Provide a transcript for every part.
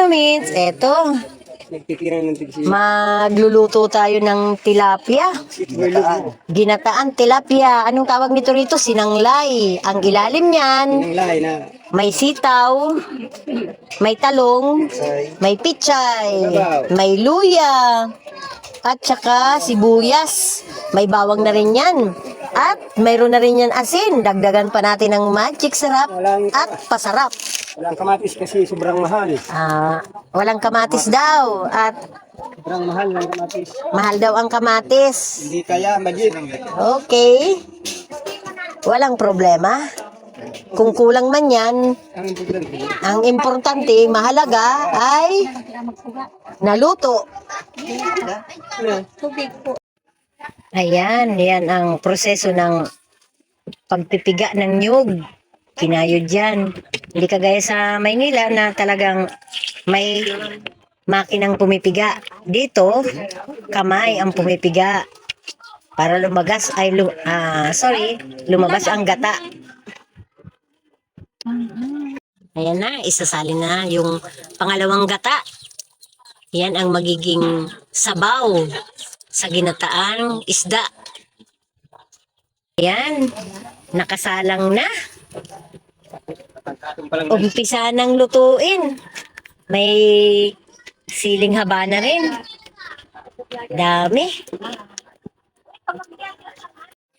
Kamits, eto. Nagtitira ng tigsi. Magluluto tayo ng tilapia. Ginataan tilapia. Anong tawag nito rito? Sinanglay. Ang ilalim niyan, Sinanglay na may sitaw, may talong, may pichay, may luya, at saka sibuyas. May bawang na rin yan. At mayroon na rin yan asin. Dagdagan pa natin ng magic sarap at pasarap. walang kamatis kasi sobrang mahal. Walang kamatis daw. At Sobrang mahal ng kamatis. mahal daw ang kamatis. Hindi kaya budget. Okay. Walang problema. Kung kulang man yan, Ang importante. ang importante, mahalaga ay naluto. Ayan, yan ang proseso ng pagpipiga ng nyug. Kinayod yan. Hindi kagaya sa Maynila na talagang may makinang pumipiga. Dito, kamay ang pumipiga. Para lumabas lumabas ang gata. Ayan na, isasali na yung pangalawang gata. Yan ang magiging sabaw sa ginataang isda. Ayan, nakasalang na. Umpisa ng lutuin. May siling haba na rin. Dami.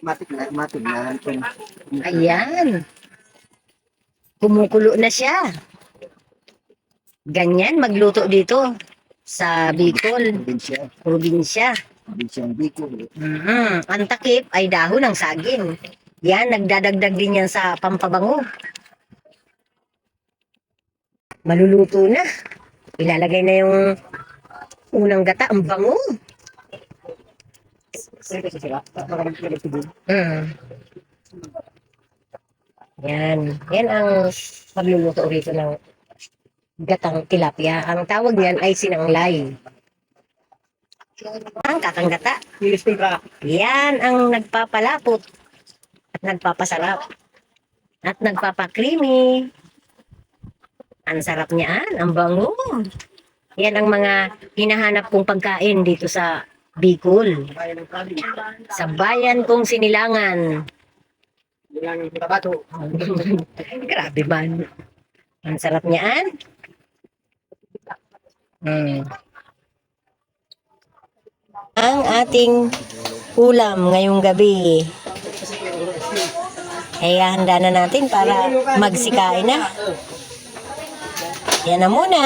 Matik na. Ayan. Kumukulo na siya. Ganyan magluto dito sa Bicol, probinsya. Ang takip ay dahon ng saging. Yan, nagdadagdag din yan sa pampabango. Maluluto na. Ilalagay na yung unang gata, ang bango. Yan. Yan ang pagluluto rito ng gatang tilapia. Ang tawag niyan ay sinanglay. Ang kakanggata. Yan ang nagpapalapot at nagpapasarap at nagpapakreamy. Ang sarap niyan, ang bango. Yan ang mga hinahanap kong pagkain dito sa Bicol. Sa bayan kong Sinilangan. Grabe man. Ang sarap niyan. Ang ating ulam ngayong gabi. Kaya handa na natin para magsikain na. Yan na muna.